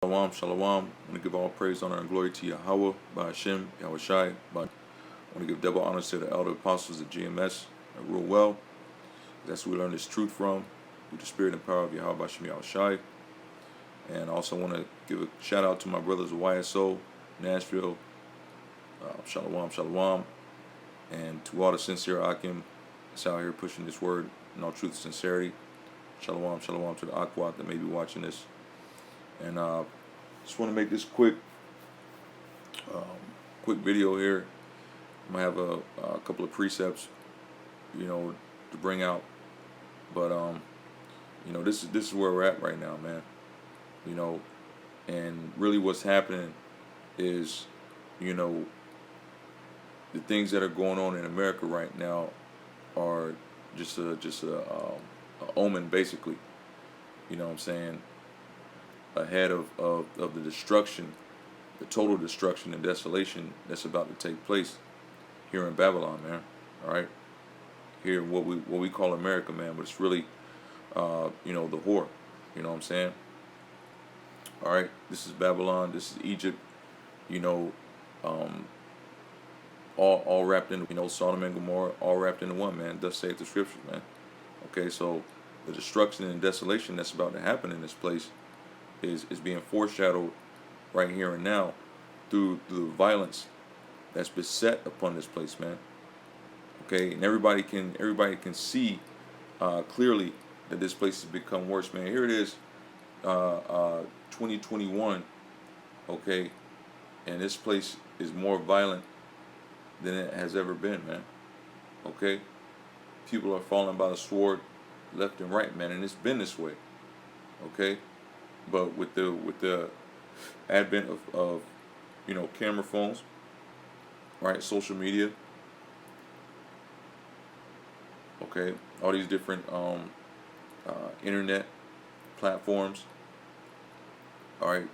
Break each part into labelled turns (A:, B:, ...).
A: Shalom, shalom. I want to give all praise, honor, and glory to Yahweh, by Hashem, Yahweh Shai. I want to give double honors to the elder apostles of GMS that rule well. That's who we learn this truth from, through the spirit and power of Yahweh, by Hashem, Yahweh Shai. And I also want to give a shout out to my brothers of YSO, Nashville, shalom, shalom. And to all the sincere Akim that's out here pushing this word in all truth and sincerity. Shalom, shalom to the Akwat that may be watching this. And just want to make this quick video here. I'm gonna have a couple of precepts, to bring out. But this is where we're at right now, man. And really what's happening is, the things that are going on in America right now are just a omen, basically. You know what I'm saying? Ahead of the destruction, the total destruction and desolation that's about to take place here in Babylon, man. All right, here what we call America, man, but it's really, the whore. You know what I'm saying? All right, this is Babylon. This is Egypt. All wrapped in, Sodom and Gomorrah, all wrapped into one, man. Thus saith the scriptures, man. Okay, so the destruction and desolation that's about to happen in this place is being foreshadowed right here and now through the violence that's beset upon this place, man. Okay, and everybody can see clearly that this place has become worse, man. Here it is, 2021. Okay, and this place is more violent than it has ever been, man. Okay, people are falling by the sword left and right, man, and it's been this way. Okay. But with the advent of camera phones, right, social media, okay, all these different internet platforms, all right,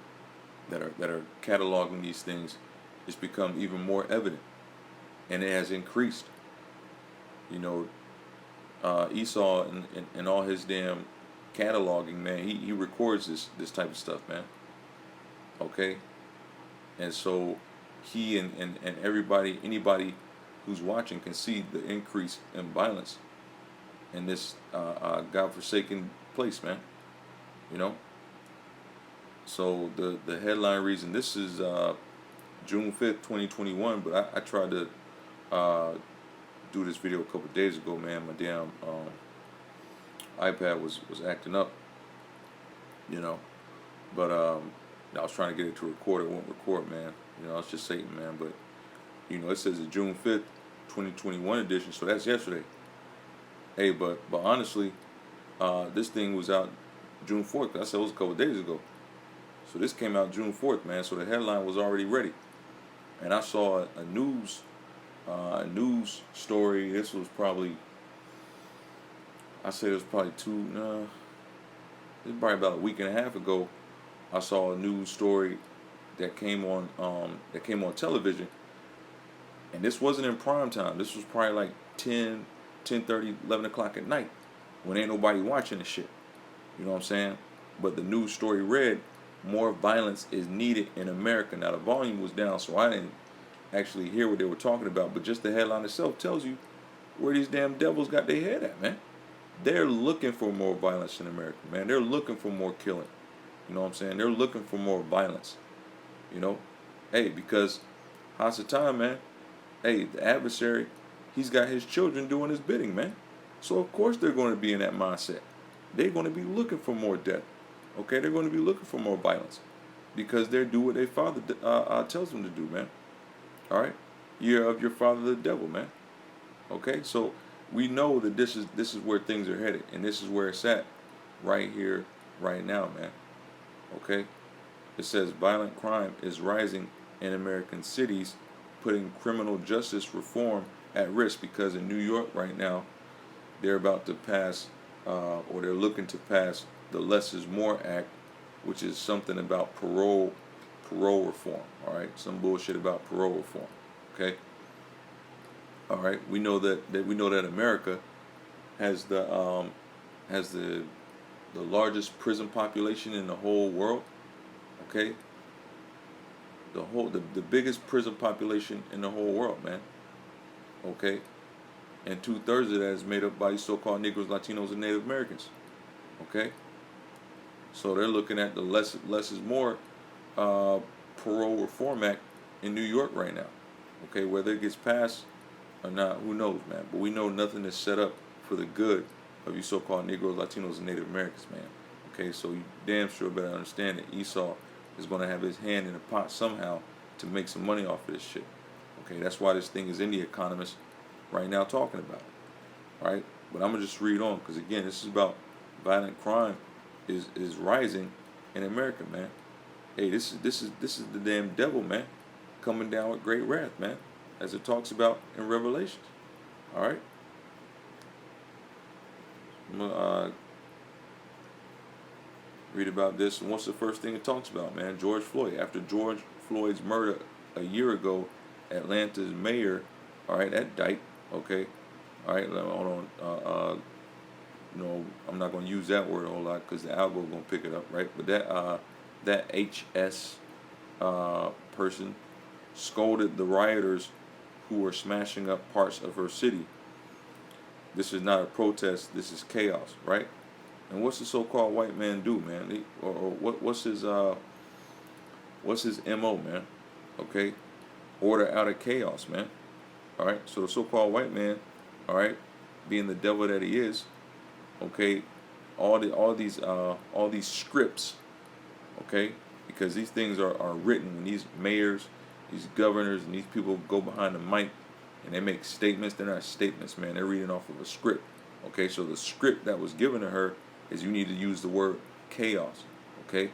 A: that are cataloging these things, it's become even more evident, and it has increased. Esau and all his damn cataloging, man, he records this type of stuff, man. Okay, and so he and anybody who's watching can see the increase in violence in this godforsaken place, man. So the headline reason, this is June 5th, 2021, but I tried to do this video a couple of days ago, man. My damn iPad was acting up, but I was trying to get it to record. It won't record, man. It's just Satan, man. But it says the June 5th, 2021 edition, so that's yesterday. Hey, but honestly, this thing was out June 4th. I said it was a couple of days ago. So this came out June 4th, man. So the headline was already ready, and I saw a news story. This was probably, I say it was probably it was probably about a week and a half ago. I saw a news story that came on television, and this wasn't in prime time. This was probably like 10:30, 11 o'clock at night, when ain't nobody watching this shit. You know what I'm saying? But the news story read, "More violence is needed in America." Now the volume was down, so I didn't actually hear what they were talking about, but just the headline itself tells you where these damn devils got their head at, man. They're looking for more violence in America, man. They're looking for more killing. You know what I'm saying? They're looking for more violence. Hey, because Hasatan, man, hey, the adversary, he's got his children doing his bidding, man. So of course they're going to be in that mindset. They're going to be looking for more death. Okay, they're going to be looking for more violence, because they do what their father tells them to do, man. All right, you're of your father the devil, man. Okay, so we know that this is where things are headed, and this is where it's at, right here, right now, man. Okay, it says violent crime is rising in American cities, putting criminal justice reform at risk, because in New York right now, they're about to pass, or they're looking to pass, the Less is More Act, which is something about parole reform. All right, some bullshit about parole reform. Okay. All right, we know that America has the largest prison population in the whole world. Okay, the biggest prison population in the whole world, man. Okay, and 2/3 of that is made up by so-called Negroes, Latinos, and Native Americans. Okay, so they're looking at the less is more parole reform act in New York right now. Okay, whether it gets passed or not, who knows, man? But we know nothing is set up for the good of you so-called Negroes, Latinos, and Native Americans, man. Okay, so you damn sure better understand that Esau is going to have his hand in the pot somehow to make some money off of this shit. Okay, that's why this thing is in The Economist right now talking about it. All right, but I'm gonna just read on because again, this is about violent crime is rising in America, man. Hey, this is the damn devil, man, coming down with great wrath, man, as it talks about in Revelations. All right, I'm gonna read about this. And what's the first thing it talks about, man? George Floyd. After George Floyd's murder a year ago, Atlanta's mayor, all right, that dyke, okay, all right, hold on, I'm not gonna use that word a whole lot because the algo gonna pick it up, right? But that HS person scolded the rioters who were smashing up parts of her city. This is not a protest. This is chaos, right? And what's the so-called white man do, man? What's his MO, man? Okay, order out of chaos, man. All right. So the so-called white man, all right, being the devil that he is, okay, all these scripts, okay, because these things are written when these mayors, these governors, and these people go behind the mic and they make statements. They're not statements, man. They're reading off of a script. Okay, so the script that was given to her is you need to use the word chaos, okay?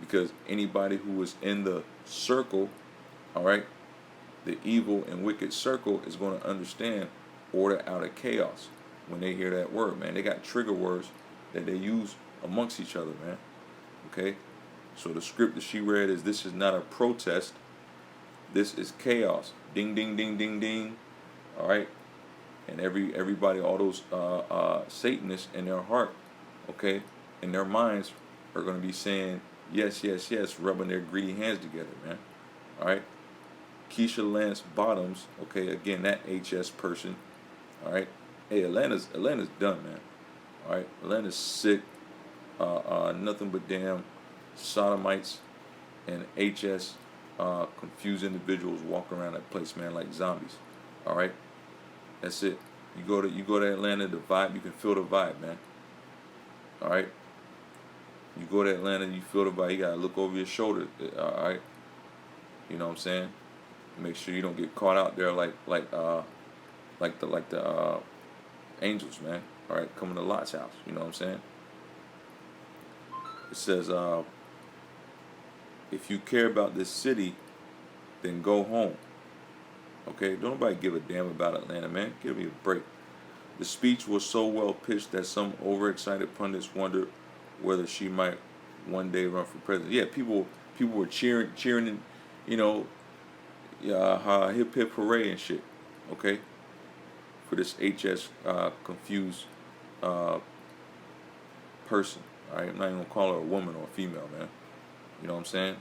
A: Because anybody who is in the circle, all right, the evil and wicked circle is going to understand order out of chaos when they hear that word, man. They got trigger words that they use amongst each other, man. Okay? So the script that she read is this is not a protest. This is chaos. Ding, ding, ding, ding, ding. All right? And everybody, all those Satanists in their heart, okay, in their minds are going to be saying, yes, yes, yes, rubbing their greedy hands together, man. All right? Keisha Lance Bottoms, okay, again, that HS person, all right? Hey, Atlanta's done, man. All right? Atlanta's sick. Nothing but damn sodomites and HS confused individuals walking around that place, man, like zombies. All right? That's it. You go to Atlanta, the vibe, you can feel the vibe, man. All right? You go to Atlanta, you feel the vibe. You gotta look over your shoulder. All right? You know what I'm saying? Make sure you don't get caught out there like the angels, man. All right, coming to Lot's house. You know what I'm saying? It says, if you care about this city, then go home. Okay, don't nobody give a damn about Atlanta, man. Give me a break. The speech was so well pitched that some overexcited pundits wondered whether she might one day run for president. Yeah, people were cheering, you know, hip hip hooray and shit. Okay, for this HS confused person. All right, I'm not even gonna call her a woman or a female, man. You know what I'm saying?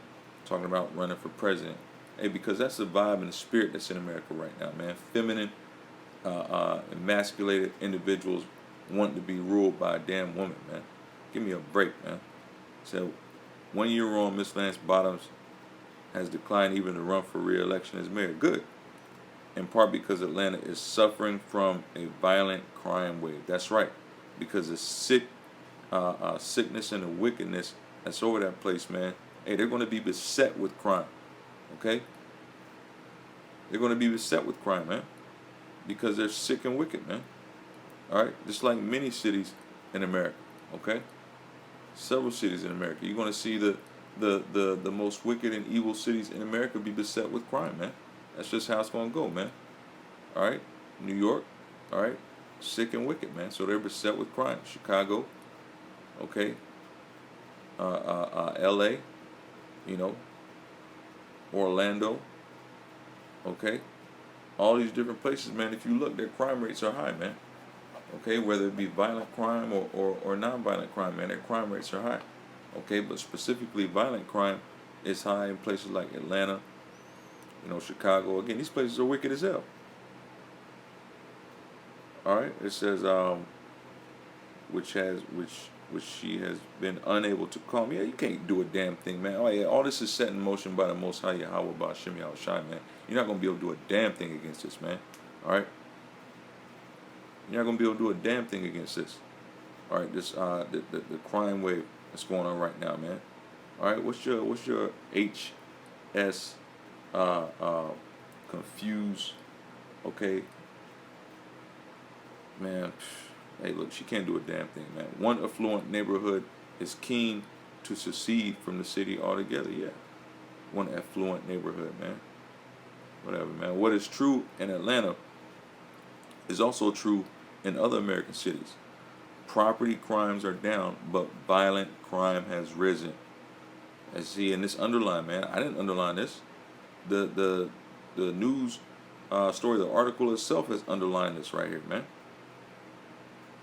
A: Talking about running for president. Hey, because that's the vibe and the spirit that's in America right now, man. Feminine, emasculated individuals wanting to be ruled by a damn woman, man. Give me a break, man. So, 1 year on, Miss Lance Bottoms has declined even to run for re-election as mayor. Good. In part because Atlanta is suffering from a violent crime wave. That's right. Because the sickness and the wickedness that's over that place, man. Hey, they're going to be beset with crime. Okay? They're going to be beset with crime, man. Because they're sick and wicked, man. All right? Just like many cities in America. Okay? Several cities in America. You're going to see the most wicked and evil cities in America be beset with crime, man. That's just how it's going to go, man. All right? New York, all right? Sick and wicked, man. So they're beset with crime. Chicago, okay? LA, you know, Orlando, okay? All these different places, man, if you look, their crime rates are high, man. Okay, whether it be violent crime or non-violent crime, man, their crime rates are high. Okay, but specifically violent crime, It's high in places like Atlanta, Chicago. Again, these places are wicked as hell. All right. It says which she has been unable to calm. Yeah, you can't do a damn thing, man. Oh yeah, all this is set in motion by the Most High Yahweh by Shem Yahushai, man. You're not gonna be able to do a damn thing against this, man. All right. You're not gonna be able to do a damn thing against this. All right. This the crime wave that's going on right now, man. All right. What's your HS confused? Okay, man. Hey, look, she can't do a damn thing, man. One affluent neighborhood is keen to secede from the city altogether. Yeah, one affluent neighborhood, man. Whatever, man. What is true in Atlanta is also true in other American cities. Property crimes are down, but violent crime has risen. And see, in this underline, man, I didn't underline this. The news story, the article itself has underlined this right here, man.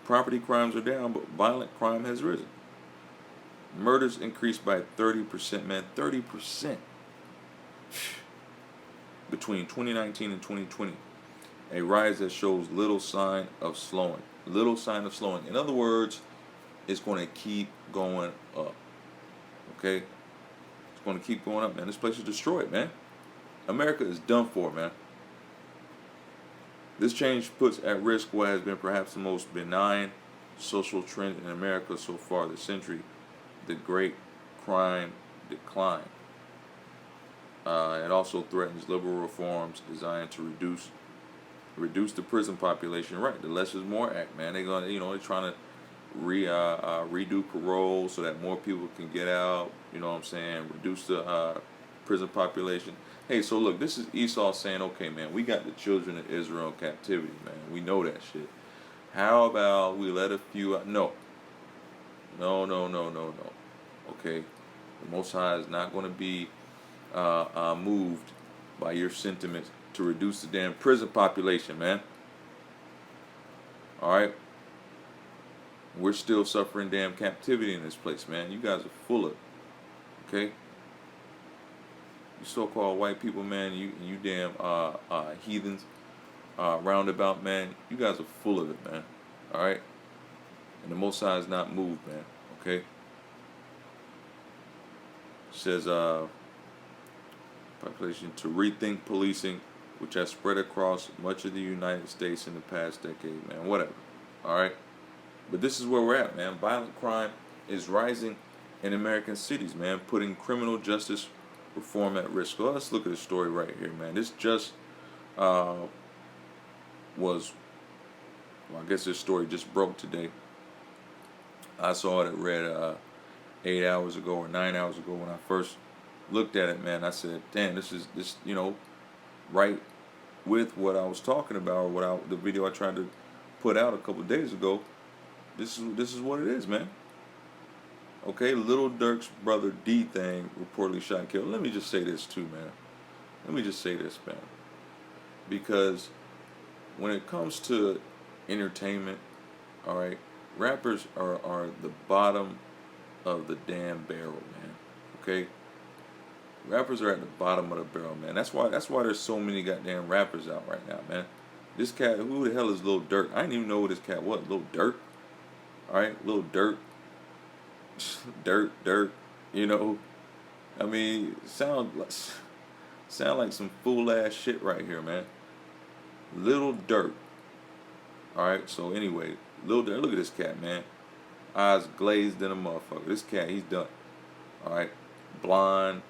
A: Property crimes are down, but violent crime has risen. Murders increased by 30%, man. 30% between 2019 and 2020. A rise that shows little sign of slowing. Little sign of slowing. In other words, it's going to keep going up. Okay? It's going to keep going up, man. This place is destroyed, man. America is done for, man. This change puts at risk what has been perhaps the most benign social trend in America so far this century, the great crime decline. It also threatens liberal reforms designed to reduce the prison population. Right, the Less is More Act, man. They're trying to redo parole so that more people can get out. You know what I'm saying? Reduce the prison population. Hey, so look, this is Esau saying, okay, man, we got the children of Israel in captivity, man. We know that shit. How about we let a few out? No. No. Okay? The Most High is not going to be moved by your sentiments to reduce the damn prison population, man. All right? We're still suffering damn captivity in this place, man. You guys are full of it. Okay? You so-called white people, man, you damn heathens, roundabout, man, you guys are full of it, man. All right, and the Most High is not moved, man. Okay. It says population to rethink policing, which has spread across much of the United States in the past decade, man. Whatever. All right, but this is where we're at, man. Violent crime is rising in American cities, man, putting criminal justice reform at risk. Well, let's look at the story right here, man. This just was, well, I guess this story just broke today. I saw it read 8 hours ago or 9 hours ago when I first looked at it, man. I said, damn, this right with what I was talking about, or the video I tried to put out a couple of days ago. This is what it is, man. Okay, Little Dirk's brother D Thing reportedly shot and killed. Let me just say this too, man. Let me just say this, man. Because when it comes to entertainment, all right, rappers are the bottom of the damn barrel, man. Okay? Rappers are at the bottom of the barrel, man. That's why there's so many goddamn rappers out right now, man. This cat, who the hell is Lil Durk? I didn't even know who this cat was. Lil Durk? Alright, Lil Durk. Dirt, you know. I mean, sound like some fool ass shit right here, man. Little Durk. Alright, so anyway, Lil Durk, look at this cat, man. Eyes glazed in a motherfucker. This cat, he's done. Alright. Blonde,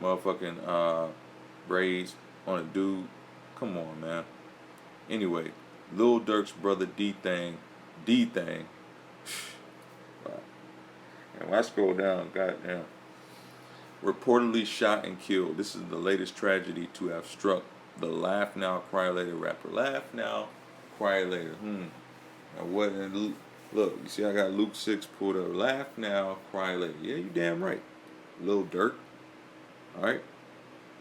A: motherfucking braids on a dude. Come on, man. Anyway, Lil Durk's brother D Thing. And when I scroll down, goddamn. Reportedly shot and killed. This is the latest tragedy to have struck the Laugh Now, Cry Later rapper. Laugh Now, Cry Later. Now what? Look, you see, I got Luke 6 pulled up. Laugh now, cry later. Yeah, you damn right. Lil Durk. All right.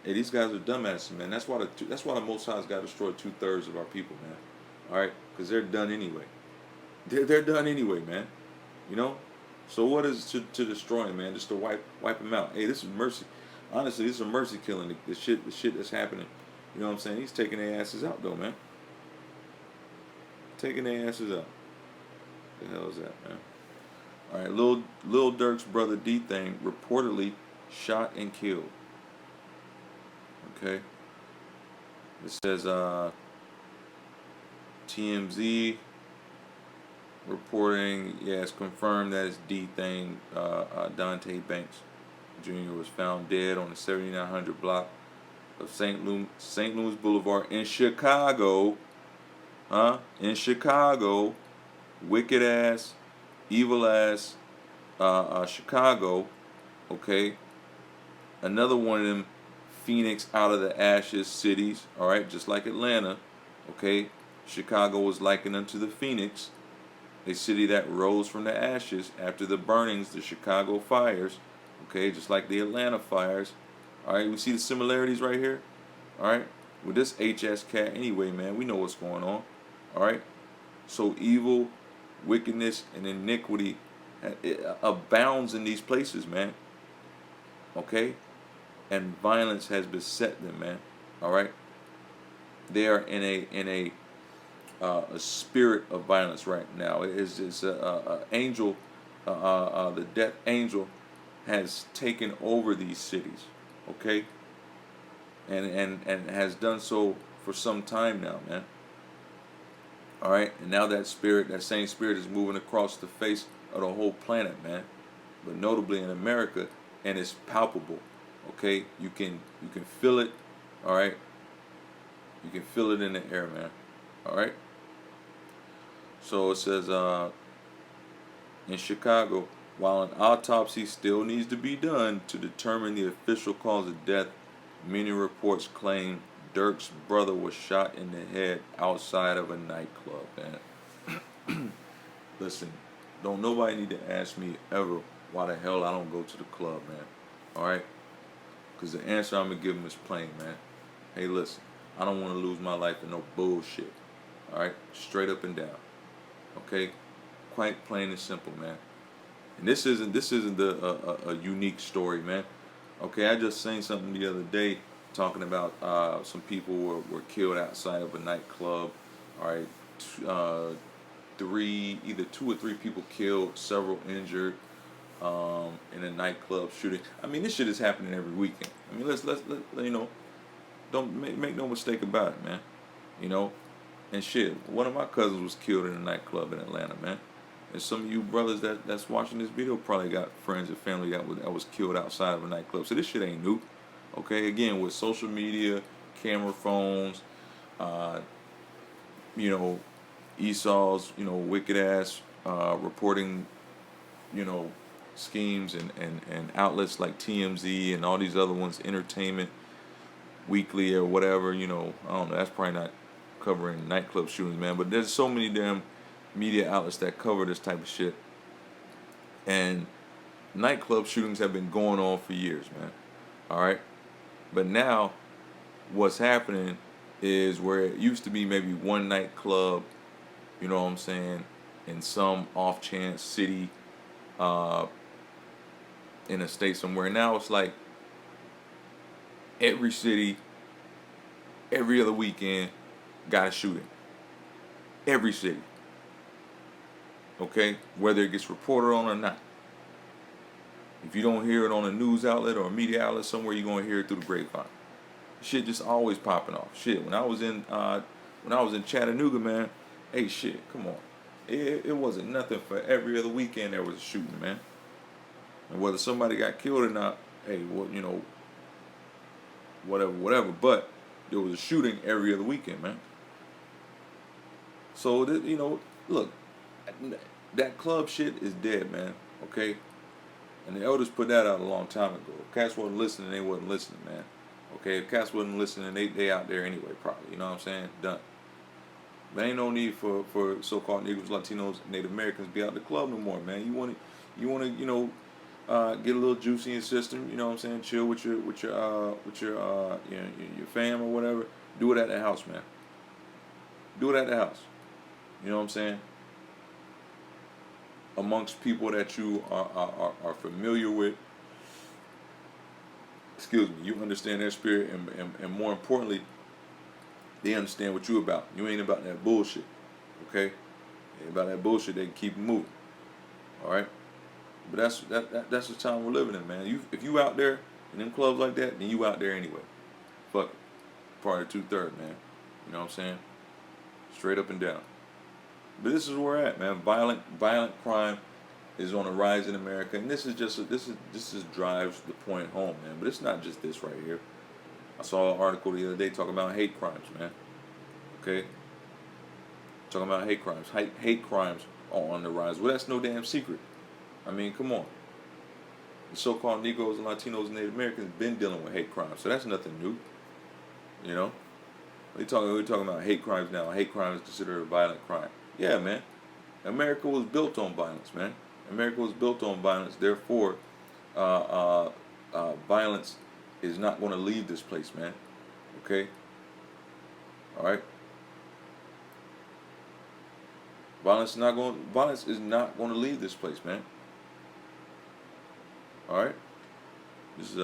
A: Hey, these guys are dumbasses, man. That's why the Most High's got to destroy 2/3 of our people, man. All right, because they're done anyway. They're done anyway, man. You know. So what is to destroy them, man? Just to wipe them out. Hey, this is mercy. Honestly, this is a mercy killing. The shit that's happening. You know what I'm saying? He's taking their asses out though, man. Taking their asses out. The hell is that, man? All right, Lil Durk's brother D Thing reportedly shot and killed. Okay. It says TMZ reporting, yeah, it's confirmed that it's D Thing. Dante Banks Jr. was found dead on the 7900 block of St. Louis Boulevard in Chicago. In Chicago. Wicked ass, evil ass, Chicago. Okay. Another one of them Phoenix out of the ashes cities. All right, just like Atlanta. Okay. Chicago was likened unto the Phoenix, a city that rose from the ashes after the burnings, the Chicago fires. Okay, just like the Atlanta fires. All right, we see the similarities right here. All right, with this HS cat anyway, man, we know what's going on. All right, so evil, wickedness, and iniquity abounds in these places, man. Okay, and violence has beset them, man. All right, they are in a spirit of violence right now. It's a angel, the death angel, has taken over these cities, okay, and has done so for some time now, man. All right, and now that same spirit, is moving across the face of the whole planet, man. But notably in America, and it's palpable. Okay, you can feel it. All right, you can feel it in the air, man. All right. So it says in Chicago, while an autopsy still needs to be done to determine the official cause of death, many reports claim Dirk's brother was shot in the head outside of a nightclub, man. Listen, don't nobody need to ask me ever why the hell I don't go to the club, man. Alright? Because the answer I'm going to give them is plain, man. Hey, listen, I don't want to lose my life in no bullshit. Alright? Straight up and down. Okay? Quite plain and simple, man. And this isn't a unique story, man. Okay, I just seen something the other day talking about some people were killed outside of a nightclub. All right, either 2 or 3 people killed, several injured in a nightclub shooting. I mean, this shit is happening every weekend. I mean, let's you know, don't make no mistake about it, man. You know, and shit, one of my cousins was killed in a nightclub in Atlanta, man. And some of you brothers that's watching this video probably got friends and family that was killed outside of a nightclub. So this shit ain't new. Okay, again, with social media, camera phones, you know, Esau's, you know, wicked ass reporting, you know, schemes and outlets like TMZ and all these other ones, Entertainment Weekly or whatever, you know, I don't know, that's probably not covering nightclub shootings, man, but there's so many damn media outlets that cover this type of shit. And nightclub shootings have been going on for years, man. All right? But now what's happening is where it used to be maybe one nightclub, you know what I'm saying, in some off chance city in a state somewhere. Now it's like every city, every other weekend got a shooting. Every city. Okay? Whether it gets reported on or not. If you don't hear it on a news outlet or a media outlet somewhere, you're going to hear it through the grapevine. Shit just always popping off. Shit, when I was in Chattanooga, man, hey, shit, come on. It wasn't nothing for every other weekend there was a shooting, man. And whether somebody got killed or not, hey, well, you know, whatever. But there was a shooting every other weekend, man. So, you know, look, that club shit is dead, man. Okay? And the elders put that out a long time ago. If cats wasn't listening, they wasn't listening, man. Okay? If cats wasn't listening, they out there anyway, probably. You know what I'm saying? Done. But ain't no need for so-called Negroes, Latinos, Native Americans to be out the club no more, man. You want to, you know, get a little juicy in your system. You know what I'm saying? Chill with your fam or whatever. Do it at the house, man. Do it at the house. You know what I'm saying? Amongst people that you are familiar with. excuse me, you understand their spirit, and more importantly, they understand what you about. You ain't about that bullshit, okay? Ain't about that bullshit. They can keep it moving, all right? But that's the time we're living in, man. If you out there in them clubs like that, then you out there anyway. Fuck it. Part of 2/3, man. You know what I'm saying? Straight up and down. But this is where we're at, man. Violent crime is on the rise in America, and this is drives the point home, man. But it's not just this right here. I saw an article the other day talking about hate crimes, man. Okay, talking about hate crimes. Hate crimes are on the rise. Well, that's no damn secret. I mean, come on. The so-called Negroes and Latinos and Native Americans been dealing with hate crimes, so that's nothing new. You know, we're talking about hate crimes now. Hate crime is considered a violent crime. Yeah, man. America was built on violence, man. America was built on violence. Therefore, violence is not going to leave this place, man. Okay. All right. Violence is not going to leave this place, man. All right. This is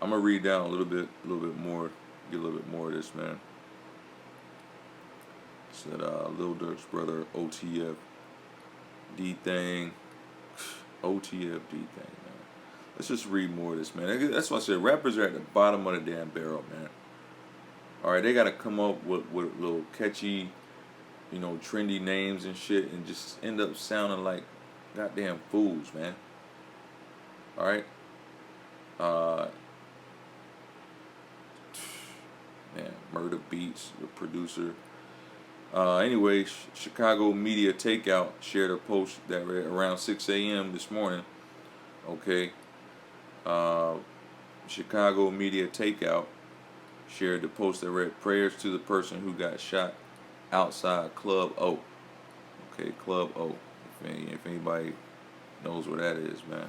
A: I'm gonna read down a little bit more, get a little bit more of this, man. Said Lil Durk's brother OTF D thing, OTF D thing, man. Let's just read more of this, man. That's why I said rappers are at the bottom of the damn barrel, man. All right, they gotta come up with little catchy, trendy names and shit, and just end up sounding like goddamn fools, man. All right. Man, Murder Beats, the producer. Anyway, Chicago Media Takeout shared a post that read around 6 a.m. this morning. Okay. Chicago Media Takeout shared the post that read, "Prayers to the person who got shot outside Club O." Okay, Club O. If anybody knows where that is, man.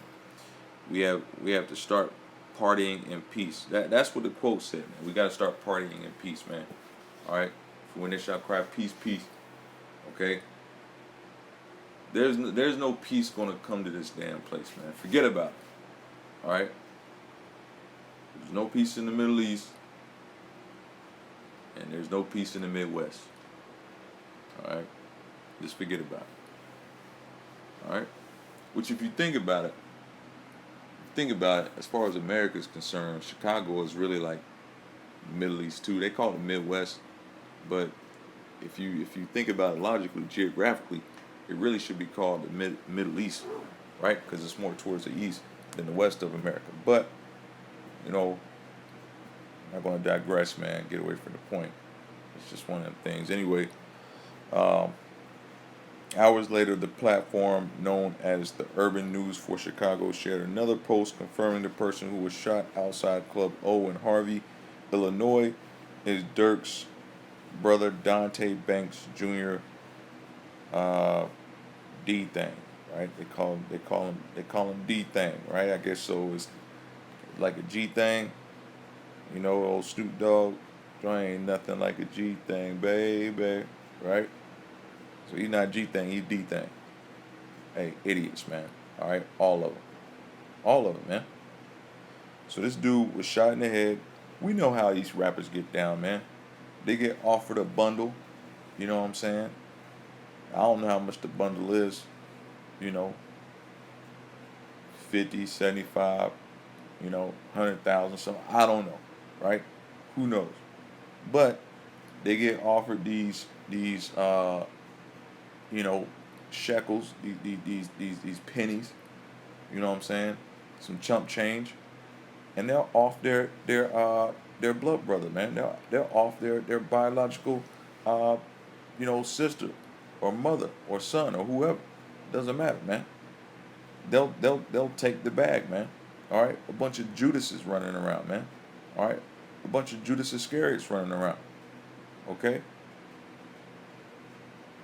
A: We have to start partying in peace. That's what the quote said, man. We got to start partying in peace, man. All right. For when they shall cry, peace, peace. Okay. There's no peace gonna come to this damn place, man. Forget about it. All right. There's no peace in the Middle East, and there's no peace in the Midwest. All right. Just forget about it. All right. Which, if you think about it, as far as America is concerned, Chicago is really like Middle East too. They call it Midwest, but if you think about it logically, geographically, it really should be called the Middle East, right? Because it's more towards the east than the west of America. But I'm not going to digress, man. Get away from the point. It's just one of them things. Anyway, hours later, the platform known as the Urban News for Chicago shared another post confirming the person who was shot outside Club O in Harvey, Illinois, is Dirk's brother Dante Banks Jr. D thing, right? They call him D thing, right? I guess so. It's like a G thing, old Snoop Dogg. There ain't nothing like a G thing, baby, right? So he's not G thing, he's D thing. Hey, idiots, man. All right, all of them, man. So this dude was shot in the head. We know how these rappers get down, man. They get offered a bundle, you know what I'm saying? I don't know how much the bundle is, 50, 75, 100,000, something. I don't know, right? Who knows? But they get offered these shekels, these pennies, you know what I'm saying? Some chump change, and they're off their blood brother, man. They're off their biological, sister, or mother, or son, or whoever. Doesn't matter, man. They'll take the bag, man. All right, a bunch of Judases running around, man. All right, a bunch of Judas Iscariots running around. Okay.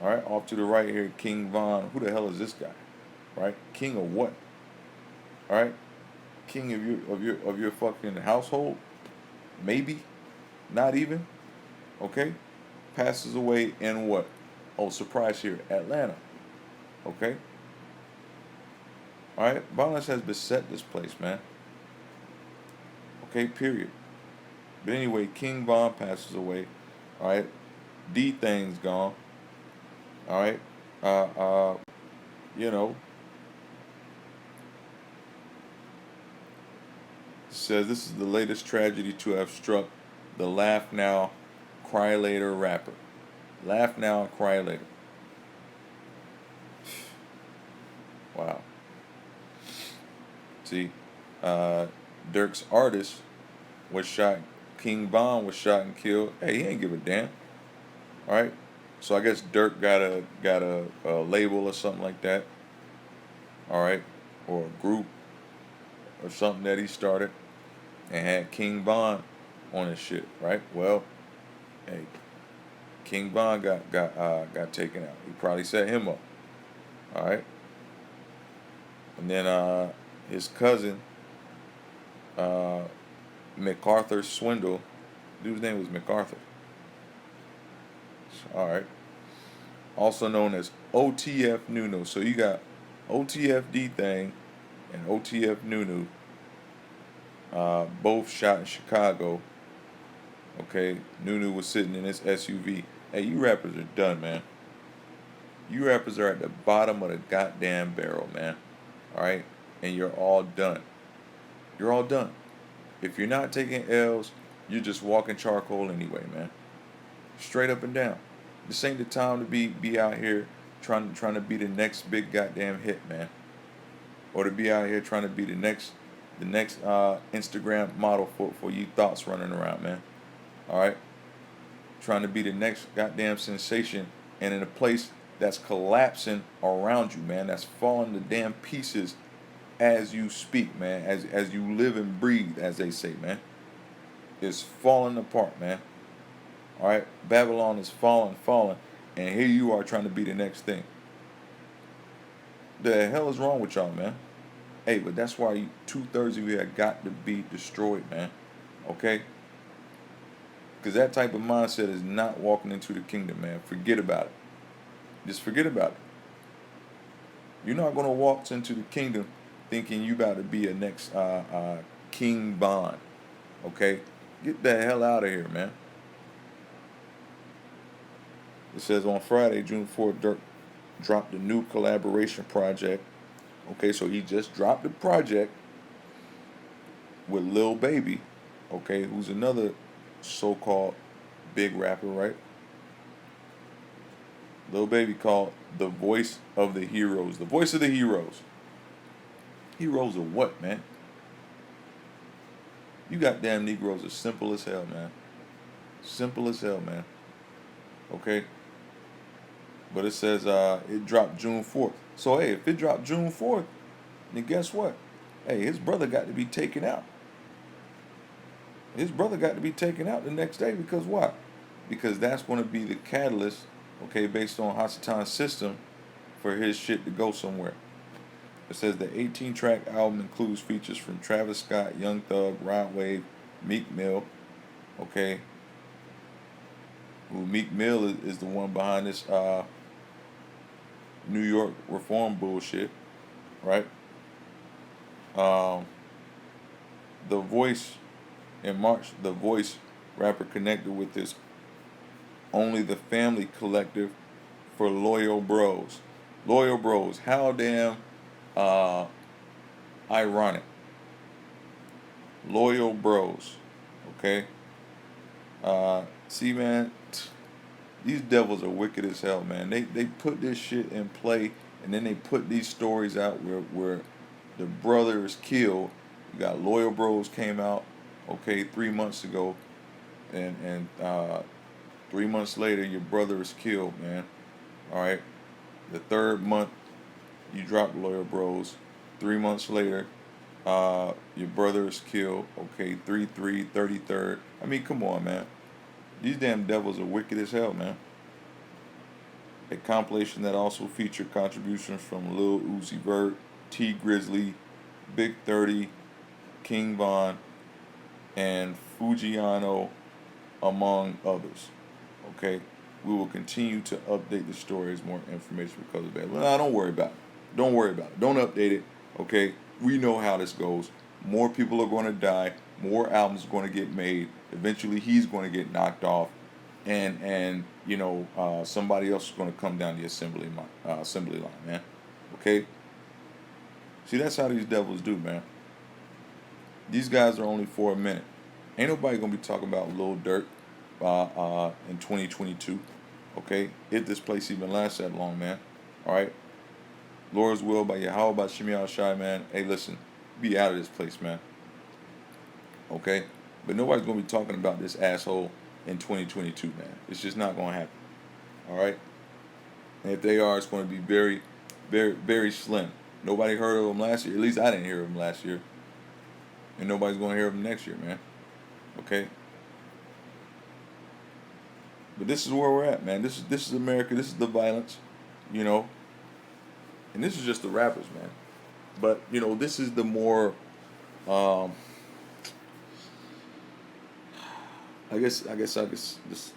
A: All right, off to the right here, King Von. Who the hell is this guy? Right, king of what? All right, king of your fucking household? Maybe, not even. Okay, passes away in what? Oh, surprise here, Atlanta. Okay. All right, violence has beset this place, man. Okay, period. But anyway, King Von passes away. All right, D Thing's gone. All right, uh, uh, you know, says this is the latest tragedy to have struck the laugh now, cry later rapper. Laugh now, cry later. Wow. See, uh, Dirk's artist was shot. King Von was shot and killed. Hey, he ain't give a damn. All right. So I guess Dirk got a label or something like that. All right, or a group or something that he started and had King Von on his shit. Right. Well, hey, King Von got taken out. He probably set him up. All right. And then his cousin, uh, MacArthur Swindle, dude's name was MacArthur. All right. Also known as OTF Nunu. So you got OTFD thing and OTF Nunu, both shot in Chicago. Okay, Nunu was sitting in his SUV. Hey, you rappers are done, man. You rappers are at the bottom of the goddamn barrel, man. All right, and you're all done. You're all done. If you're not taking L's, you're just walking charcoal anyway, man. Straight up and down. This ain't the time to be out here trying to be the next big goddamn hit, man. Or to be out here trying to be the next Instagram model for you thoughts running around, man. All right, trying to be the next goddamn sensation, and in a place that's collapsing around you, man. That's falling to damn pieces as you speak, man. As you live and breathe, as they say, man. It's falling apart, man. All right, Babylon is falling, and here you are trying to be the next thing. The hell is wrong with y'all, man? Hey, but that's why 2/3 of you have got to be destroyed, man. Okay? Because that type of mindset is not walking into the kingdom, man. Forget about it. Just forget about it. You're not going to walk into the kingdom thinking you about to be a next King Bond. Okay? Get the hell out of here, man. It says on Friday, June 4th, Dirk dropped a new collaboration project. Okay, so he just dropped the project with Lil Baby, okay, who's another so-called big rapper, right? Lil Baby called the voice of the heroes. The voice of the heroes. Heroes of what, man? You goddamn Negroes are simple as hell, man. Simple as hell, man. Okay? But it says it dropped June 4th. So, hey, if it dropped June 4th, then guess what? Hey, his brother got to be taken out. His brother got to be taken out the next day because what? Because that's going to be the catalyst, okay, based on Hasatan's system for his shit to go somewhere. It says the 18-track album includes features from Travis Scott, Young Thug, Rod Wave, Meek Mill, okay. Who Meek Mill is the one behind this New York reform bullshit, right? The Voice, in March, The Voice rapper connected with this Only the Family collective for Loyal Bros. Loyal Bros, how damn ironic. Loyal Bros, okay? See, man, these devils are wicked as hell, man. They put this shit in play, and then they put these stories out where the brother is killed. You got Loyal Bros came out, okay, 3 months ago, and 3 months later your brother is killed, man. All right, the third month you drop Loyal Bros. 3 months later, your brother is killed. Okay, 3/3, 33rd. I mean, come on, man. These damn devils are wicked as hell, man. A compilation that also featured contributions from Lil Uzi Vert, T Grizzly, Big 30, King Von, and Fujiano, among others. Okay, we will continue to update the story as more information becomes available. No, don't worry about it. Don't worry about it. Don't update it. Okay, we know how this goes. more people are going to die, more albums are going to get made. Eventually, he's going to get knocked off, and somebody else is going to come down the assembly line, man. Okay, see, that's how these devils do, man. These guys are only for a minute. Ain't nobody gonna be talking about Lil Durk in 2022. Okay, if this place even lasts that long, man. All right, Lord's will by Yahweh by Shemi Al Shai, man. Hey, listen, be out of this place, man. Okay, but nobody's gonna be talking about this asshole in 2022, man. It's just not gonna happen. All right, and if they are, it's gonna be very, very, very slim. Nobody heard of him last year. At least I didn't hear of him last year, and nobody's gonna hear of him next year, man. Okay. But this is where we're at, man. This is America. This is the violence, you know. And this is just the rappers, man. But this is the more, I guess this.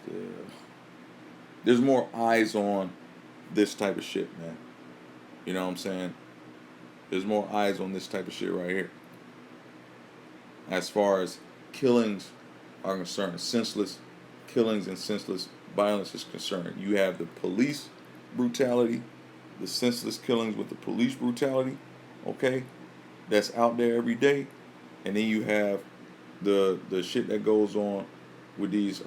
A: There's more eyes on this type of shit, man. You know what I'm saying? There's more eyes on this type of shit right here. As far as killings are concerned, senseless killings and senseless violence is concerned. You have the police brutality, the senseless killings with the police brutality, okay, that's out there every day, and then you have the shit that goes on with these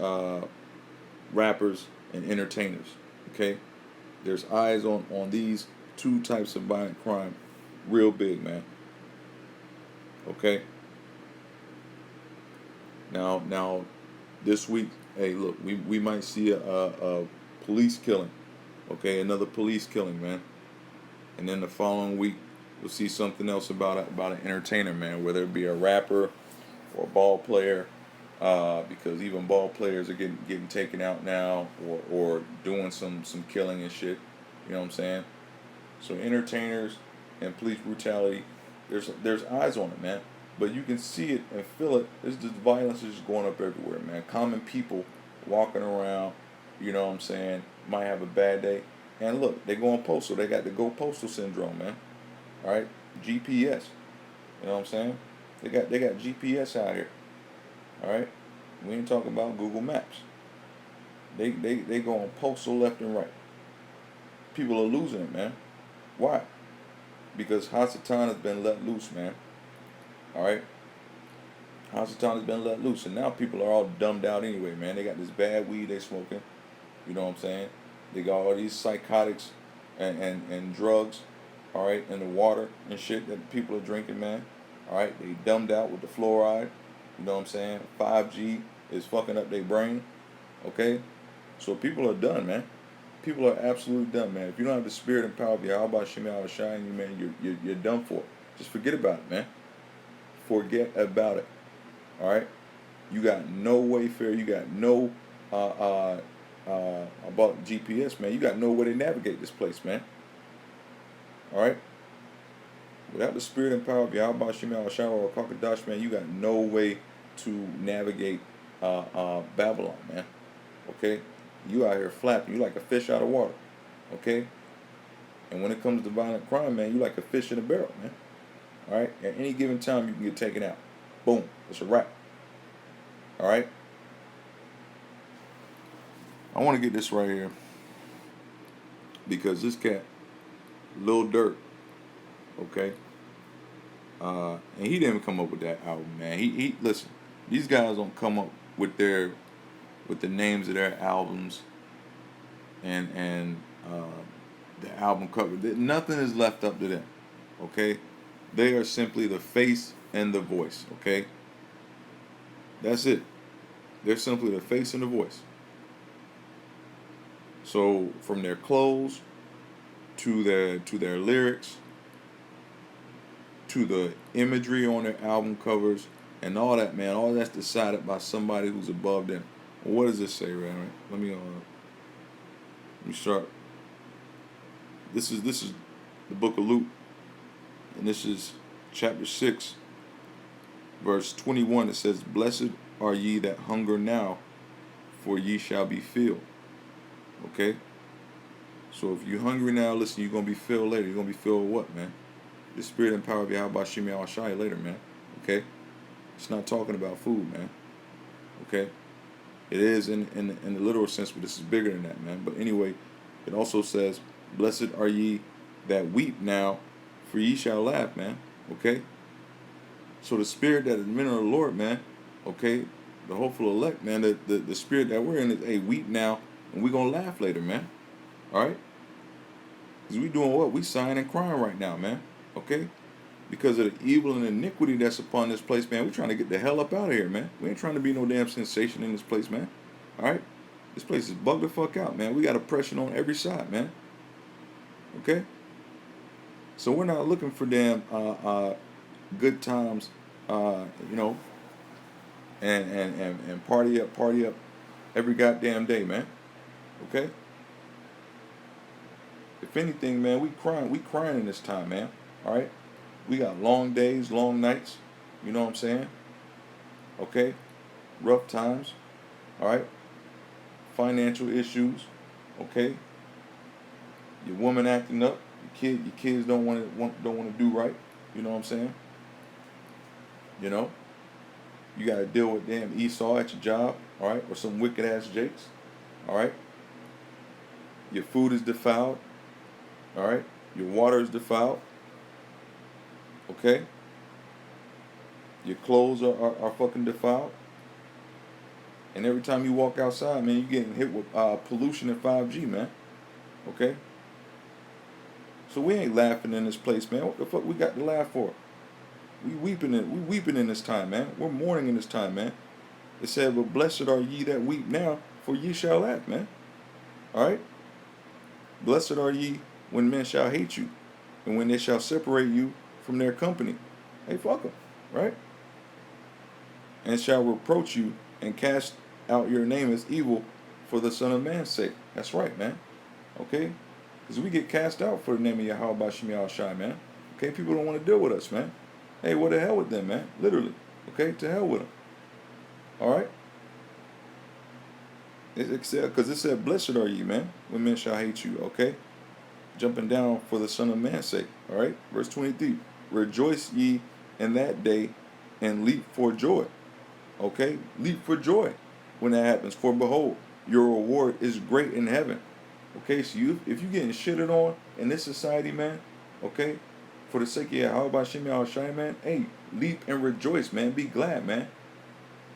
A: rappers and entertainers, okay. There's eyes on these two types of violent crime, real big, man. Okay. Now, this week, hey, look, we might see a police killing, okay, another police killing, man, and then the following week we'll see something else about an entertainer, man, whether it be a rapper or a ball player, because even ball players are getting taken out now, or doing some killing and shit, you know what I'm saying? So entertainers and police brutality, there's eyes on it, man. But you can see it and feel it. This just violence is just going up everywhere, man. Common people walking around, you know what I'm saying, might have a bad day. And look, they going postal. They got the go postal syndrome, man. All right, GPS. You know what I'm saying? They got GPS out here. All right, we ain't talking about Google Maps. They going postal left and right. People are losing it, man. Why? Because Hasatan has been let loose, man. All right, Hasatan has been let loose, and now people are all dumbed out anyway, man. They got this bad weed they smoking, you know what I'm saying? They got all these psychotics and drugs, all right, in the water and shit that people are drinking, man. All right, they dumbed out with the fluoride, you know what I'm saying? 5G is fucking up their brain, okay? So people are done, man. People are absolutely done, man. If you don't have the spirit and power of Yahweh Shemi Al Shai in you, man, you're done for. Just forget about it, man. Forget about it. All right, you got no Wayfair, you got no about GPS, man. You got no way to navigate this place, man. All right, without the spirit and power of Yahweh Shemi Al Shai or Kakadash, man, you got no way to navigate Babylon, man. Okay, you out here flapping, you like a fish out of water. Okay, and when it comes to violent crime, man, you like a fish in a barrel, man. All right, at any given time you can get taken out. Boom, it's a wrap. All right, I want to get this right here because this cat, Lil Durk, okay, and he didn't come up with that album, man. He listen, these guys don't come up with the names of their albums and the album cover. Nothing is left up to them, okay. They are simply the face and the voice, okay? That's it. They're simply the face and the voice. So from their clothes to their lyrics to the imagery on their album covers and all that, man, all that's decided by somebody who's above them. Well, what does this say, right? Let me start. This is the book of Luke. And this is chapter 6, verse 21. It says, "Blessed are ye that hunger now, for ye shall be filled." Okay? So if you're hungry now, listen, you're going to be filled later. You're going to be filled with what, man? The spirit and power of Yahweh Shemi Al Shai later, man. Okay, it's not talking about food, man. Okay, it is in the literal sense, but this is bigger than that, man. But anyway, it also says, "Blessed are ye that weep now, for ye shall laugh," man. Okay, so the spirit that is men of the Lord, man. Okay, the hopeful elect, man. The spirit that we're in is, hey, weep now, and we gonna laugh later, man. All right, because we doing what? We sighing and crying right now, man. Okay, because of the evil and iniquity that's upon this place, man. We trying to get the hell up out of here, man. We ain't trying to be no damn sensation in this place, man. All right, this place is bugged the fuck out, man. We got oppression on every side, man. Okay, so we're not looking for damn good times, you know, and party up every goddamn day, man. Okay. If anything, man, we crying in this time, man. All right. We got long days, long nights. You know what I'm saying? Okay. Rough times. All right. Financial issues. Okay. Your woman acting up. Your kids don't want to do right. You know what I'm saying? You know. You got to deal with damn Esau at your job. All right. Or some wicked ass Jakes. All right. Your food is defiled. All right. Your water is defiled. Okay. Your clothes are fucking defiled. And every time you walk outside, man, you're getting hit with pollution and 5G, man. Okay? So we ain't laughing in this place, man. What the fuck we got to laugh for? We weeping in this time, man. We're mourning in this time, man. It said, "But blessed are ye that weep now, for ye shall laugh," man. Alright? Blessed are ye when men shall hate you, and when they shall separate you from their company. Hey, fuck them, right? And shall reproach you and cast out your name as evil for the Son of Man's sake. That's right, man. Okay? Because we get cast out for the name of Yahweh Bashim Yahushai, man. Okay? People don't want to deal with us, man. Hey, what the hell with them, man? Literally. Okay? To hell with them. Alright? Because it said, "Blessed are ye, man, when men shall hate you." Okay? Jumping down for the Son of Man's sake. Alright? Verse 23. "Rejoice ye in that day and leap for joy." Okay? Leap for joy when that happens. "For behold, your reward is great in heaven." Okay? So if you're getting shitted on in this society, man, okay, for the sake of Yahweh Shem Yahushai, man, hey, leap and rejoice, man. Be glad, man.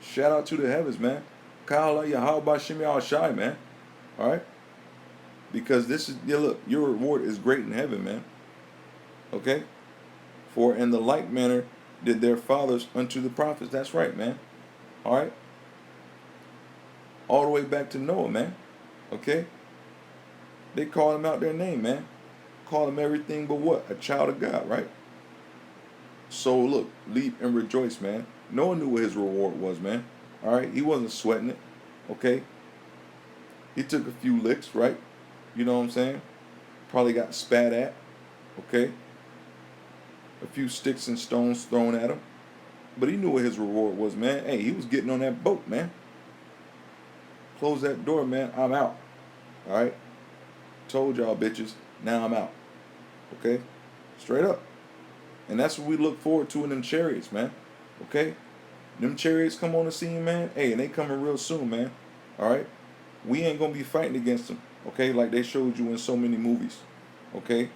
A: Shout out to the heavens, man. Ka'ala Yahweh Shem Yahushai, man. Alright? Because this is, yeah, look, your reward is great in heaven, man. Okay? "For in the like manner did their fathers unto the prophets." That's right, man. Alright? All the way back to Noah, man. Okay? They call him out their name, man. Call him everything but what? A child of God, right? So look, leap and rejoice, man. Noah knew what his reward was, man. Alright? He wasn't sweating it. Okay? He took a few licks, right? You know what I'm saying? Probably got spat at. Okay? A few sticks and stones thrown at him. But he knew what his reward was, man. Hey, he was getting on that boat, man. Close that door, man. I'm out. Alright? Told y'all bitches. Now I'm out. Okay? Straight up. And that's what we look forward to in them chariots, man. Okay? Them chariots come on the scene, man. Hey, and they coming real soon, man. Alright? We ain't gonna be fighting against them. Okay? Like they showed you in so many movies. Okay?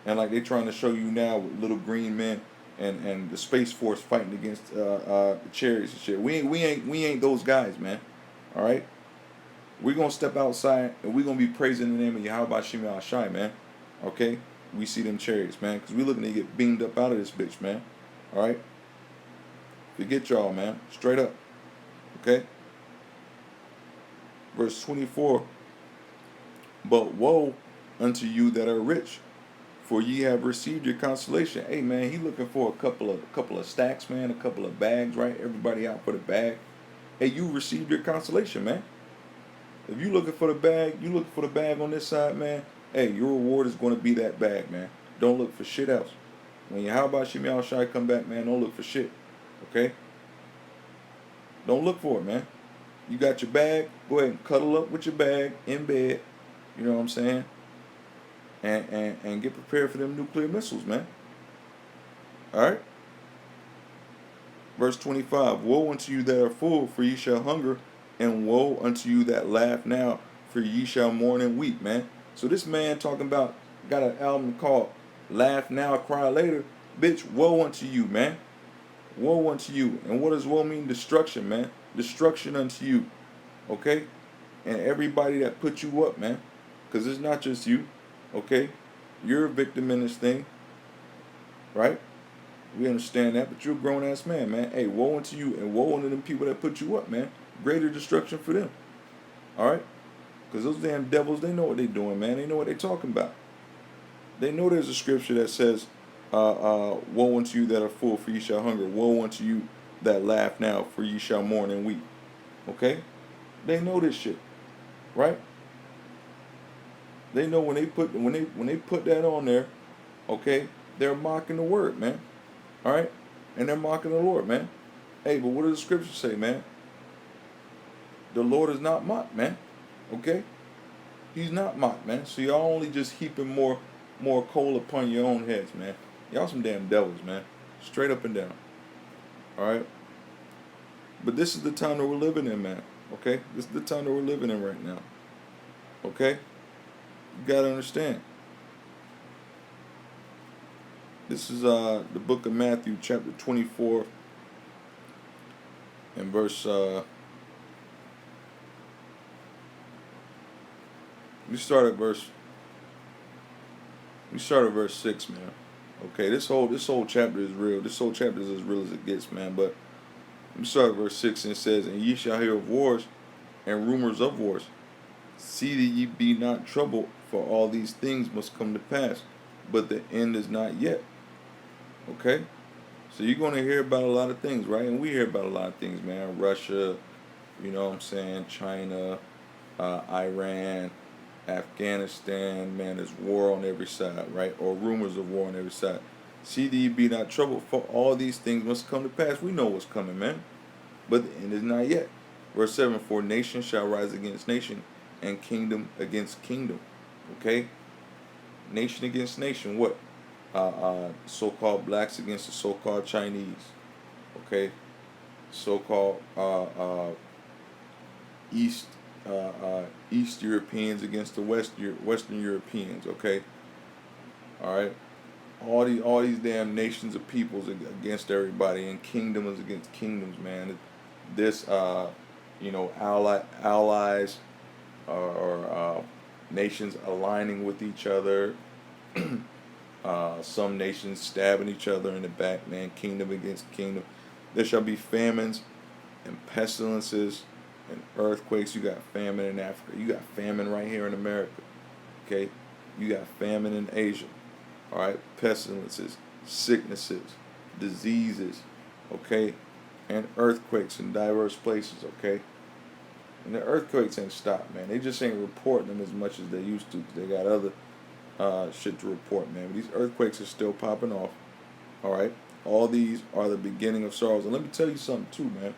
A: And like they trying to show you now with little green men and the Space Force fighting against the chariots and shit. We ain't those guys, man. All right, we're gonna step outside and we're gonna be praising the name of Yahweh Shem Yahushai, man. Okay, we see them chariots, man, because we looking to get beamed up out of this bitch, man. All right, forget y'all, man. Straight up. Okay. Verse 24. "But woe unto you that are rich, for ye have received your consolation." Hey, man, he looking for a couple of stacks, man, a couple of bags, right? Everybody out for the bag. Hey, you received your consolation, man. If you looking for the bag, you looking for the bag on this side, man. Hey, your reward is going to be that bag, man. Don't look for shit else. When Yahweh Shem Yahushai come back, man, don't look for shit. Okay? Don't look for it, man. You got your bag, go ahead and cuddle up with your bag in bed. You know what I'm saying? And get prepared for them nuclear missiles, man. Alright? Verse 25, woe unto you that are full, for ye shall hunger, and woe unto you that laugh now, for ye shall mourn and weep, man. So this man talking about, got an album called Laugh Now, Cry Later. Bitch, woe unto you, man. Woe unto you. And what does woe mean? Destruction, man. Destruction unto you. Okay? And everybody that put you up, man. Because it's not just you. Okay? You're a victim in this thing. Right? We understand that, but you're a grown ass man, man. Hey, woe unto you and woe unto them people that put you up, man. Greater destruction for them. Alright? Because those damn devils, they know what they're doing, man. They know what they're talking about. They know there's a scripture that says, woe unto you that are full, for ye shall hunger. Woe unto you that laugh now, for ye shall mourn and weep. Okay? They know this shit. Right? They know when they put that on there, okay, they're mocking the word, man. Alright? And they're mocking the Lord, man. Hey, but what does the scripture say, man? The Lord is not mocked, man. Okay? He's not mocked, man. So y'all only just heaping more coal upon your own heads, man. Y'all some damn devils, man. Straight up and down. Alright? But this is the time that we're living in, man. Okay? This is the time that we're living in right now. Okay? You gotta understand. This is the book of Matthew, chapter 24, and verse we start at verse 6, man. Okay, this whole chapter is real. This whole chapter is as real as it gets, man. But we start at verse 6, and it says, and ye shall hear of wars and rumors of wars. See that ye be not troubled, for all these things must come to pass, but the end is not yet. Okay? So you're going to hear about a lot of things, right? And we hear about a lot of things, man. Russia, you know what I'm saying, China, Iran, Afghanistan, man, there's war on every side, right? Or rumors of war on every side. See that ye be not troubled, for all these things must come to pass. We know what's coming, man. But the end is not yet. Verse 7, for nation shall rise against nation, and kingdom against kingdom. Okay? Nation against nation. What? So-called blacks against the so-called Chinese. Okay? So-called East Europeans against the Western Europeans. Okay? All right? All these damn nations of peoples against everybody, and kingdoms against kingdoms, man. This allies or nations aligning with each other. Some nations stabbing each other in the back, man. Kingdom against kingdom. There shall be famines and pestilences and earthquakes. You got famine in Africa. You got famine right here in America. Okay? You got famine in Asia. Alright? Pestilences, sicknesses, diseases. Okay? And earthquakes in diverse places. Okay? And the earthquakes ain't stopped, man. They just ain't reporting them as much as they used to, because they got other shit to report, man. But these earthquakes are still popping off. Alright? All these are the beginning of sorrows. And let me tell you something too, man.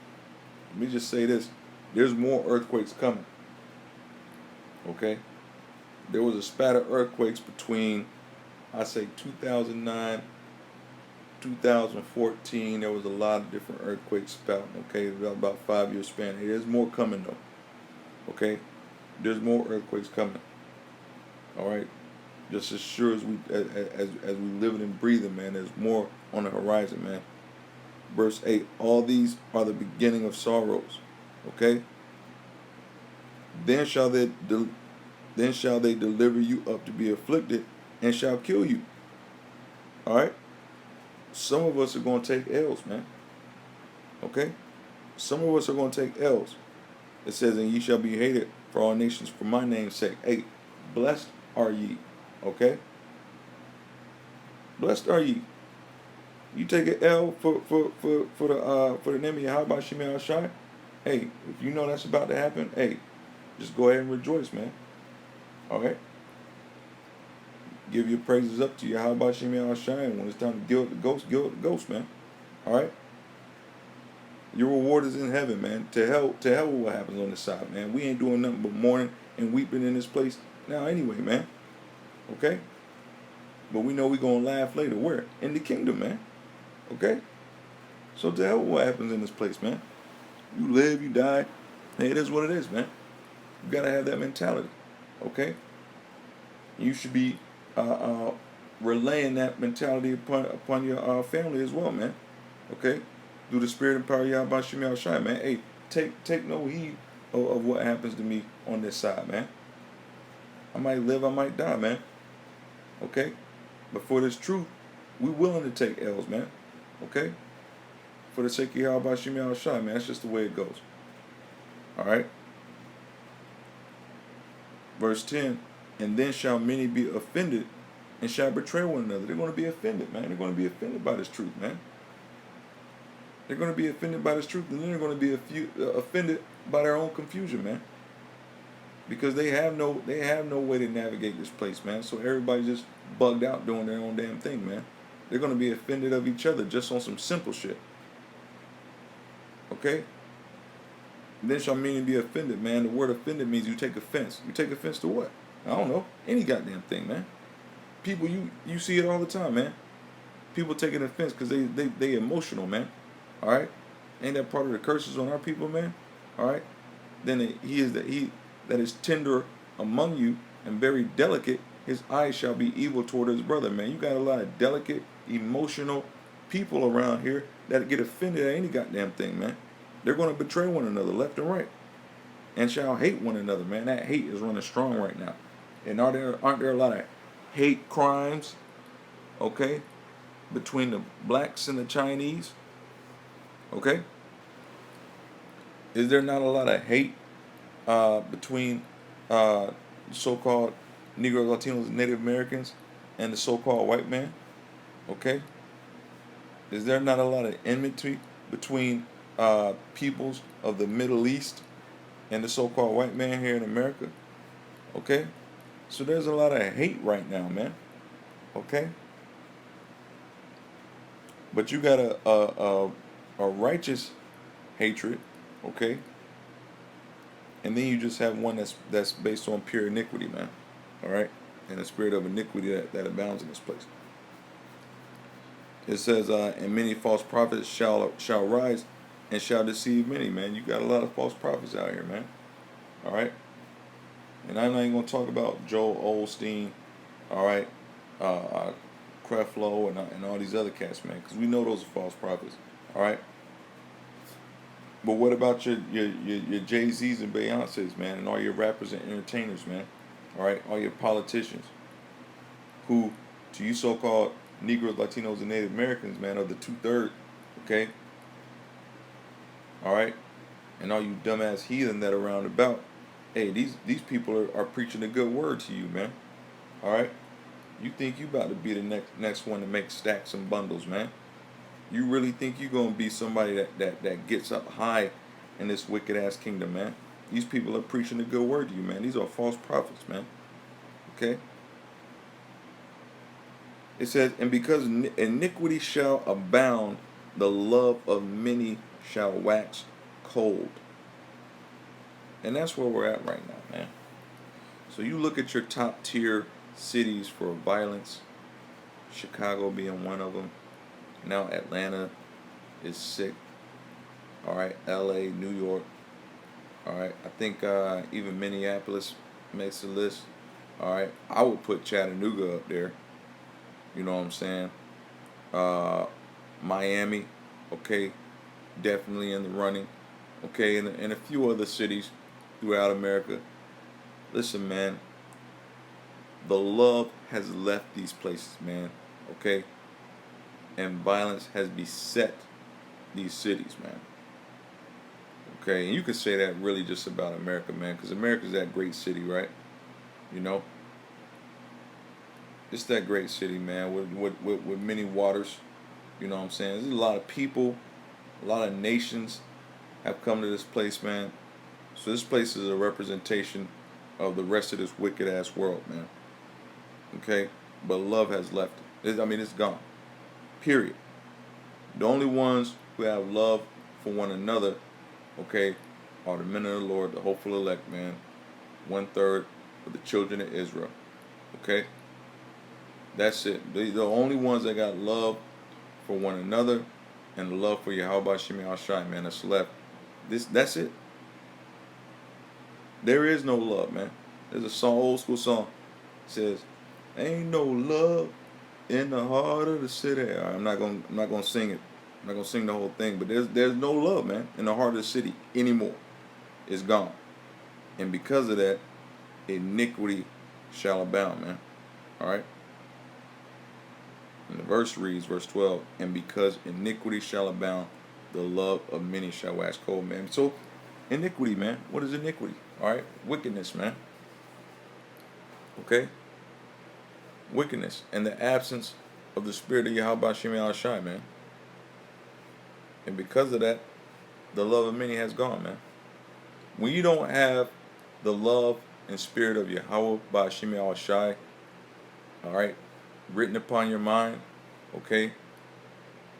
A: Let me just say this. There's more earthquakes coming. Okay? There was a spat of earthquakes between, I say, 2009, 2014. There was a lot of different earthquakes spouting. Okay? About 5 year span. Hey, there's more coming though. Okay? There's more earthquakes coming. Alright? Just as sure as we living and breathing, man, there's more on the horizon, man. Verse 8, all these are the beginning of sorrows. Okay? Then shall they deliver you up to be afflicted, and shall kill you. Alright? Some of us are going to take L's, man. Okay? Some of us are going to take L's. It says, and ye shall be hated for all nations for my name's sake. Hey, blessed are ye. Okay? Blessed are ye. You take an L for the name of Yahweh Shemel Shai. Hey, if you know that's about to happen, hey, just go ahead and rejoice, man. Alright? Give your praises up to Yahweh Shemel Shai, and when it's time to gild the ghost, man. Alright? Your reward is in heaven, man. To hell with what happens on this side, man. We ain't doing nothing but mourning and weeping in this place now anyway, man. Okay? But we know we're going to laugh later. Where? In the kingdom, man. Okay? So to hell with what happens in this place, man. You live, you die. Hey, it is what it is, man. You gotta have that mentality, okay? You should be relaying that mentality upon your family as well, man. Okay, through the spirit and power of Yahweh Shemi Shai, man. Hey, take no heed of what happens to me on this side, man. I might live, I might die, man. Okay, but for this truth, we willing to take L's, man. Okay, for the sake of Yahweh Shemi Shai, man. That's just the way it goes. All right. Verse 10, and then shall many be offended and shall betray one another. They're going to be offended, man. They're going to be offended by this truth, man. They're going to be offended by this truth, and then they're going to be offended by their own confusion, man. Because they have no way to navigate this place, man. So everybody's just bugged out doing their own damn thing, man. They're going to be offended of each other just on some simple shit. Okay? Then shall many be offended, man. The word offended means you take offense. You take offense to what? I don't know. Any goddamn thing, man. People, you see it all the time, man. People taking offense because they emotional, man. All right? Ain't that part of the curses on our people, man? All right? Then he that is tender among you and very delicate, his eyes shall be evil toward his brother, man. You got a lot of delicate, emotional people around here that get offended at any goddamn thing, man. They're going to betray one another left and right, and shall hate one another, man. That hate is running strong right now. And aren't there a lot of hate crimes, okay, between the blacks and the Chinese? Okay, is there not a lot of hate between so-called Negro, Latinos, Native Americans and the so-called white man? Okay, is there not a lot of enmity between peoples of the Middle East and the so-called white man here in America? Okay, so there's a lot of hate right now, man. Okay, but you got a righteous hatred, okay, and then you just have one that's based on pure iniquity, man. All right, and the spirit of iniquity that abounds in this place. It says, and many false prophets shall rise and shall deceive many, man. You got a lot of false prophets out here, man. All right, and I'm not even gonna talk about Joel Osteen, all right, Creflo and all these other cats, man, because we know those are false prophets. All right. But what about your Jay-Z's and Beyonce's, man, and all your rappers and entertainers, man? All right, all your politicians, who, to you so-called Negroes, Latinos, and Native Americans, man, are the 2/3, okay? All right, and all you dumbass heathen that are around about, hey, these people are preaching a good word to you, man. All right, you think you about to be the next one to make stacks and bundles, man? You really think you're going to be somebody that gets up high in this wicked ass kingdom, man? These people are preaching a good word to you, man. These are false prophets, man. Okay? It says, and because iniquity shall abound, the love of many shall wax cold. And that's where we're at right now, man. So you look at your top tier cities for violence, Chicago being one of them. Now Atlanta is sick. All right, LA, New York. All right, I think even Minneapolis makes the list. All right, I would put Chattanooga up there. You know what I'm saying? Miami, okay, definitely in the running. Okay, and a few other cities throughout America. Listen, man, the love has left these places, man. Okay, and violence has beset these cities, man. Okay, and you could say that really just about America, man, because America's that great city, right? You know, it's that great city, man, with many waters. You know what I'm saying? There's a lot of people, a lot of nations have come to this place, man. So this place is a representation of the rest of this wicked ass world, man. Okay, but love has left it. I mean, it's gone. Period. The only ones who have love for one another, okay, are the men of the Lord, the hopeful elect, man. 1/3 of the children of Israel. Okay? That's it. They're the only ones that got love for one another and the love for Yahweh Shemi Shai, man, that's left. That's it. There is no love, man. There's a song, old school song, it says, "Ain't no love in the heart of the city." All right, I'm not gonna sing it. I'm not gonna sing the whole thing, but there's no love, man, in the heart of the city anymore. It's gone, and because of that, iniquity shall abound, man. All right. And the verse reads, verse 12, and because iniquity shall abound, the love of many shall wax cold, man. So, iniquity, man. What is iniquity? All right, wickedness, man. Okay, wickedness and the absence of the spirit of Yahweh Shemi Al Shai, man. And because of that, the love of many has gone, man. When you don't have the love and spirit of Yahweh Shemi Al Shai, all right, written upon your mind, okay,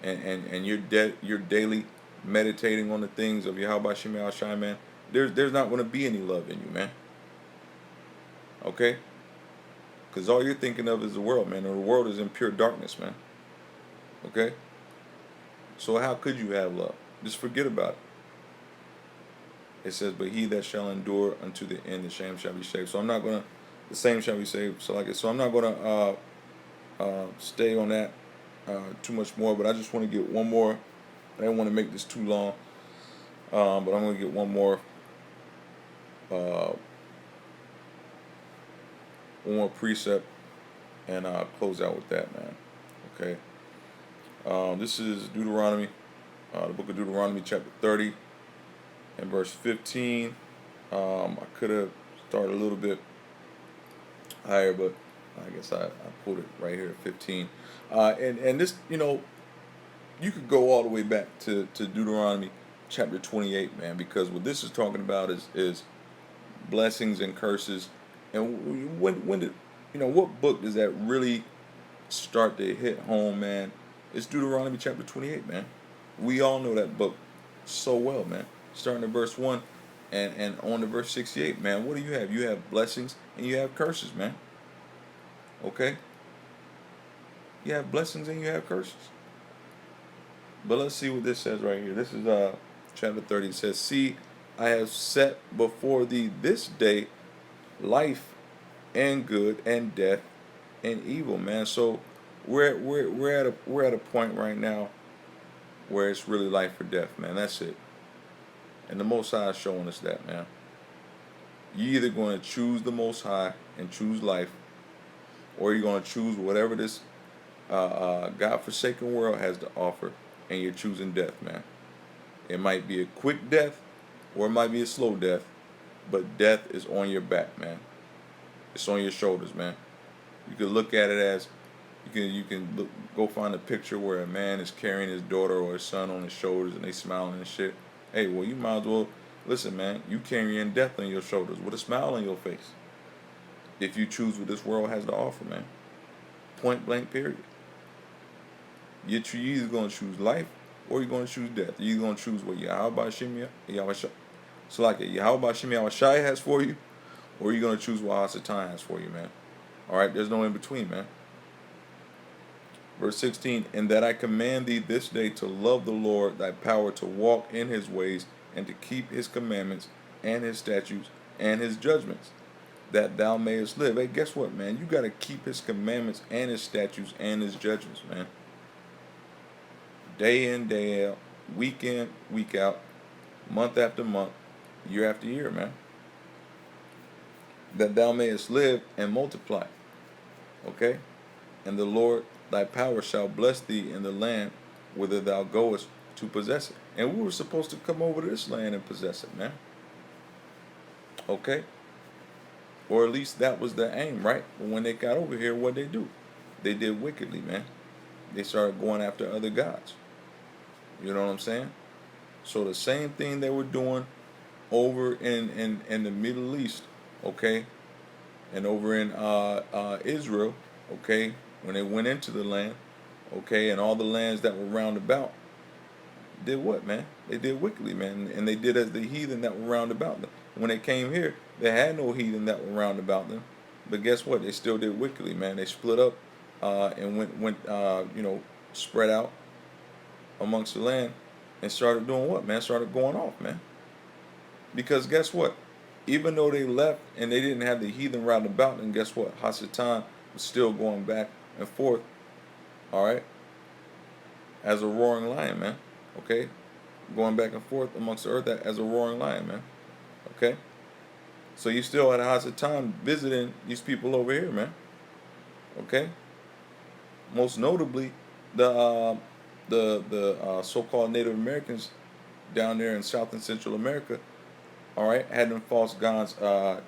A: and you're daily meditating on the things of Yahweh Shemi Al Shai, man, there's not going to be any love in you, man. Okay, because all you're thinking of is the world, man, and the world is in pure darkness, man. Okay, so how could you have love? Just forget about it. It says, "But he that shall endure unto the end, the same shall be saved." So I'm not gonna, the same shall be saved. So I'm not gonna stay on that too much more. But I just want to get one more. I didn't want to make this too long, but I'm gonna get one more precept and close out with that, man. Okay. This is Deuteronomy, the book of Deuteronomy, chapter 30, and verse 15. I could have started a little bit higher, but I guess I pulled it right here at 15. And this, you could go all the way back to Deuteronomy chapter 28, man, because what this is talking about is blessings and curses. And when did, what book does that really start to hit home, man? It's Deuteronomy chapter 28, man. We all know that book so well, man. Starting at verse 1 and on to verse 68, man. What do you have? You have blessings and you have curses, man. Okay? You have blessings and you have curses. But let's see what this says right here. This is chapter 30. It says, "See, I have set before thee this day life and good and death and evil," man. So we're at a point right now where it's really life or death, man. That's it. And the Most High is showing us that, man. You're either going to choose the Most High and choose life, or you're going to choose whatever this God-forsaken world has to offer, and you're choosing death, man. It might be a quick death, or it might be a slow death, but death is on your back, man. It's on your shoulders, man. You can look at it as go find a picture where a man is carrying his daughter or his son on his shoulders and they smiling and shit. Hey, well, you might as well listen, man. You carrying death on your shoulders with a smile on your face if you choose what this world has to offer, man. Point blank, period. You're either going to choose life or you're going to choose death. You're going to choose what Yahweh Shemi Shai has for you, or you're going to choose what Hasatan has for you, man. All right, there's no in between, man. Verse 16, "And that I command thee this day to love the Lord thy power, to walk in his ways, and to keep his commandments and his statutes and his judgments, that thou mayest live." Hey, guess what, man? You got to keep his commandments and his statutes and his judgments, man. Day in, day out, week in, week out, month after month, year after year, man. "That thou mayest live and multiply." Okay? "And the Lord thy power shall bless thee in the land whither thou goest to possess it." And we were supposed to come over to this land and possess it, man. Okay? Or at least that was the aim, right? But when they got over here, what they do? They did wickedly, man. They started going after other gods. You know what I'm saying? So the same thing they were doing over in the Middle East, okay, and over in Israel, okay, when they went into the land, okay, and all the lands that were round about, did what, man? They did wickedly, man, and they did as the heathen that were round about them. When they came here, they had no heathen that were round about them, but guess what? They still did wickedly, man. They split up and went spread out, amongst the land and started doing what, man? Started going off, man. Because guess what? Even though they left and they didn't have the heathen round about, and guess what? Hasatan was still going back and forth, all right, as a roaring lion, man. Okay? Going back and forth amongst the earth as a roaring lion, man. Okay? So you still had Hasatan visiting these people over here, man. Okay? Most notably, the so-called Native Americans down there in South and Central America, all right, had them false gods. The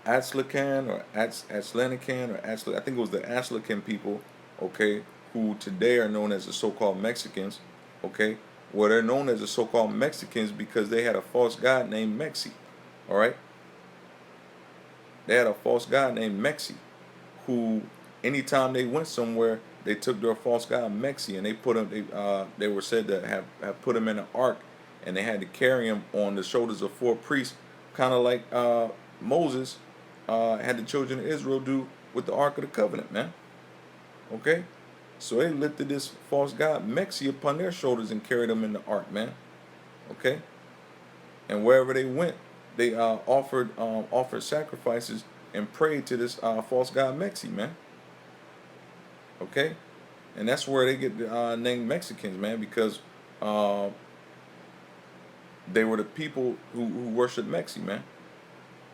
A: Atzlakan or Atzlanikan or I think it was the Atzlakan people, okay, who today are known as the so-called Mexicans, okay. Well, they're known as the so-called Mexicans because they had a false god named Mexi, all right. They had a false god named Mexi, who anytime they went somewhere, they took their false god Mexi and they put him. They were said to have put him in an ark, and they had to carry him on the shoulders of 4 priests, kind of like Moses had the children of Israel do with the Ark of the Covenant, man. Okay, so they lifted this false god Mexi upon their shoulders and carried him in the ark, man. Okay, and wherever they went, they offered sacrifices and prayed to this false god Mexi, man. Okay, and that's where they get the name Mexicans, man, because they were the people who worshiped Mexi, man.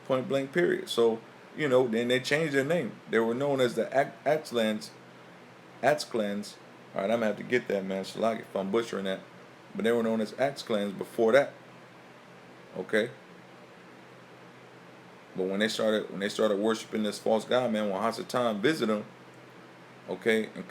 A: Point blank, period. So, you know, then they changed their name. They were known as the Atzlans. All right, I'm gonna have to get that, man. Shlag if I'm butchering that, but they were known as Atzlans before that. Okay. But when they started worshiping this false god, man, when Hasatan visited them, okay, and